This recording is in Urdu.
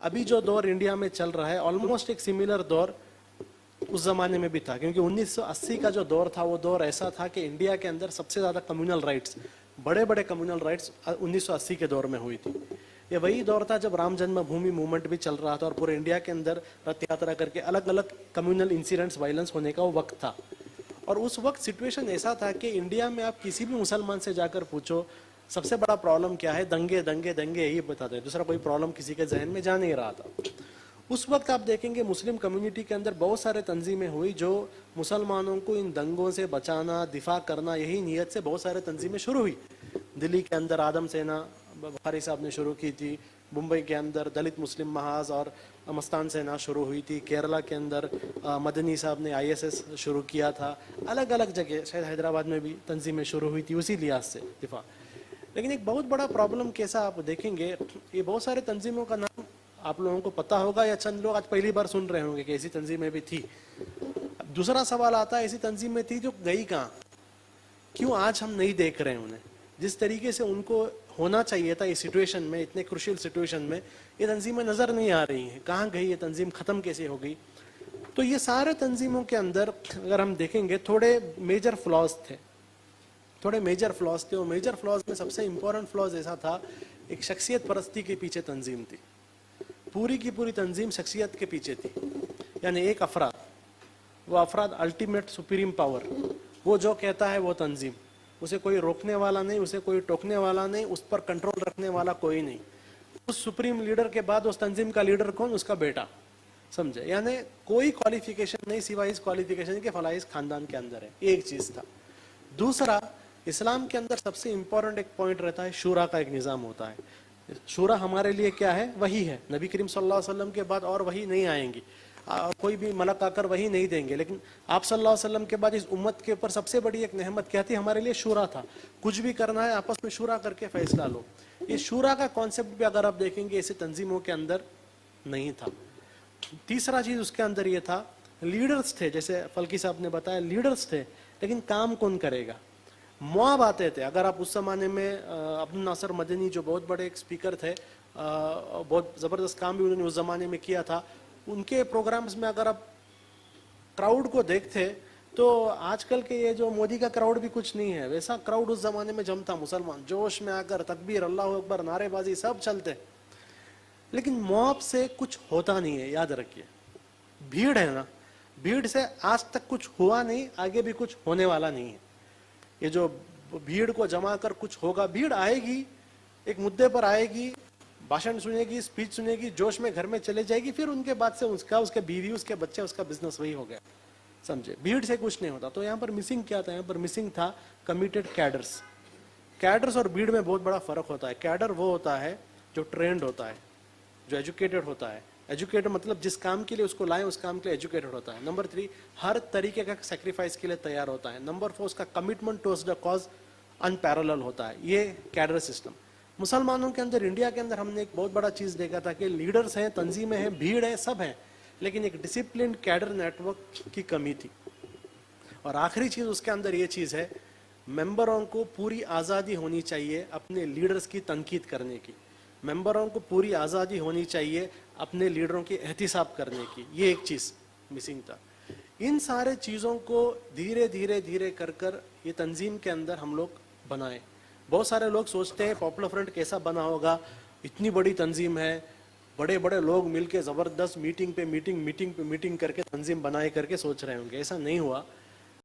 ابھی جو دور انڈیا میں چل رہا ہے آلموسٹ ایک سملر دور اس زمانے میں بھی تھا, کیونکہ 1980 کا جو دور تھا وہ دور ایسا تھا کہ انڈیا کے اندر سب سے زیادہ کمیونل رائٹس, بڑے بڑے کمیونل رائٹس 1980 کے دور میں ہوئی تھی. یہ وہی دور تھا جب رام جنم بھومی موومنٹ بھی چل رہا تھا اور پورے انڈیا کے اندر رتھ یاترا کر کے الگ الگ کمیونل انسیڈنٹس وائلنس ہونے کا وہ وقت تھا. اور اس وقت سچویشن ایسا تھا کہ انڈیا میں آپ کسی بھی مسلمان سے جا کر پوچھو سب سے بڑا پرابلم کیا ہے, دنگے دنگے دنگے یہی بتاتے ہیں, دوسرا کوئی پرابلم کسی کے ذہن میں جا نہیں رہا تھا. اس وقت آپ دیکھیں گے مسلم کمیونٹی کے اندر بہت سارے تنظیمیں ہوئی جو مسلمانوں کو ان دنگوں سے بچانا, دفاع کرنا, یہی نیت سے بہت سارے تنظیمیں شروع ہوئی. دلی کے اندر آدم سینا بخاری صاحب نے شروع کی تھی, ممبئی کے اندر دلت مسلم محاذ اور مستان سینا شروع ہوئی تھی, کیرلا کے اندر مدنی صاحب نے ISS شروع کیا تھا, الگ الگ جگہ شاید حیدرآباد میں بھی تنظیمیں شروع ہوئی تھی اسی لحاظ سے دفاع. لیکن ایک بہت بڑا پرابلم کیسا آپ دیکھیں گے, یہ بہت سارے تنظیموں کا نام آپ لوگوں کو پتہ ہوگا یا چند لوگ آج پہلی بار سن رہے ہوں گے کہ ایسی تنظیمیں بھی تھی. دوسرا سوال آتا ہے ایسی تنظیمیں تھی جو گئی کہاں, کیوں آج ہم نہیں دیکھ رہے ہیں انہیں, جس طریقے سے ان کو ہونا چاہیے تھا اس سچویشن میں, اتنے کروشل سچویشن میں یہ تنظیمیں نظر نہیں آ رہی ہیں, کہاں گئی یہ تنظیم, ختم کیسے ہو گئی. تو یہ سارے تنظیموں کے اندر اگر ہم دیکھیں گے تھوڑے میجر فلاز تھے, تھوڑے میجر فلاز تھے. اور میجر فلاز میں سب سے امپورٹنٹ فلاز ایسا تھا, ایک شخصیت پرستی کے پیچھے تنظیم تھی, پوری کی پوری تنظیم شخصیت کے پیچھے تھی. یعنی ایک افراد, وہ افراد الٹیمیٹ سپریم پاور, وہ جو کہتا ہے وہ تنظیم, اسے کوئی روکنے والا نہیں, اسے کوئی ٹوکنے والا نہیں, اس پر کنٹرول رکھنے والا کوئی نہیں. اس سپریم لیڈر کے بعد اس تنظیم کا لیڈر کون, اس کا بیٹا, سمجھے. یعنی کوئی کوالیفیکیشن نہیں سوائے اس کوالیفیکیشن کے فلاں اس خاندان کے اندر ہے, ایک چیز تھا. دوسرا, اسلام کے اندر سب سے امپورٹنٹ ایک پوائنٹ رہتا ہے, شورا کا ایک نظام ہوتا ہے. شورا ہمارے لیے کیا ہے, وہی ہے. نبی کریم صلی اللہ علیہ وسلم کے بعد اور وہی نہیں آئیں گی, کوئی بھی ملک آ کر وہی نہیں دیں گے, لیکن آپ صلی اللہ علیہ وسلم کے بعد اس امت کے اوپر سب سے بڑی ایک نعمت کیا تھی, ہمارے لیے شورا تھا. کچھ بھی کرنا ہے آپس میں شورا کر کے فیصلہ لو. یہ شورا کا کانسیپٹ بھی اگر آپ دیکھیں گے ایسی تنظیموں کے اندر نہیں تھا. تیسرا چیز اس کے اندر یہ تھا, لیڈرز تھے, جیسے فلکی صاحب نے بتایا لیڈرز تھے, لیکن کام کون کرے گا. مواب آتے تھے. اگر آپ اس زمانے میں عبد الناصر مدنی جو بہت بڑے ایک اسپیکر تھے, بہت زبردست کام بھی انہوں نے اس زمانے میں کیا تھا, ان کے پروگرامز میں اگر آپ کراؤڈ کو دیکھتے تو آج کل کے یہ جو مودی کا کراؤڈ بھی کچھ نہیں ہے, ویسا کراؤڈ اس زمانے میں جمتا. مسلمان جوش میں آ کر تکبیر, اللہ اکبر, نعرے بازی سب چلتے, لیکن مواب سے کچھ ہوتا نہیں ہے. یاد رکھیے, بھیڑ ہے نا, بھیڑ سے آج تک کچھ ہوا نہیں, آگے بھی کچھ ہونے والا نہیں ہے. یہ جو بھیڑ کو جما کر کچھ ہوگا, بھیڑ آئے گی, ایک مدعے پر آئے گی, بھاشن سنے گی, اسپیچ سنے گی, جوش میں گھر میں چلے جائے گی, پھر ان کے بعد سے اس کے بیوی, اس کے بچے, اس کا بزنس وہی ہو گیا, سمجھے. بھیڑ سے کچھ نہیں ہوتا. تو یہاں پر مسنگ کیا تھا, یہاں پر مسنگ تھا کمیٹڈ کیڈرز. کیڈرز اور بھیڑ میں بہت بڑا فرق ہوتا ہے. کیڈر وہ ہوتا ہے جو ٹرینڈ ہوتا ہے, جو ایجوکیٹڈ ہوتا ہے. ایجوکیٹڈ مطلب جس کام کے لیے اس کو لائیں اس کام کے لیے ایجوکیٹڈ ہوتا ہے. نمبر 3, ہر طریقے کا سیکریفائس کے لیے تیار ہوتا ہے. نمبر 4, اس کا کمٹمنٹ ٹوورڈز دا کاز انپیرلل ہوتا ہے. یہ کیڈر سسٹم. مسلمانوں کے اندر, انڈیا کے اندر ہم نے ایک بہت بڑا چیز دیکھا تھا کہ لیڈرز ہیں, تنظیمیں ہیں, بھیڑ ہے, سب ہیں, لیکن ایک ڈسپلنڈ کیڈر نیٹ ورک کی کمی تھی. اور آخری چیز اس کے اندر یہ چیز ہے, ممبروں کو پوری آزادی ہونی چاہیے اپنے لیڈرز کی تنقید کرنے کی. ممبروں کو پوری آزادی ہونی چاہیے اپنے لیڈروں کی احتساب کرنے کی. یہ ایک چیز مسنگ تھا. ان سارے چیزوں کو دھیرے دھیرے دھیرے کر کر یہ تنظیم کے اندر ہم لوگ بنائے. بہت سارے لوگ سوچتے ہیں پاپولر فرنٹ کیسا بنا ہوگا, اتنی بڑی تنظیم ہے, بڑے بڑے لوگ مل کے زبردست میٹنگ پہ میٹنگ کر کے تنظیم بنائے کر کے سوچ رہے ہوں گے. ایسا نہیں ہوا.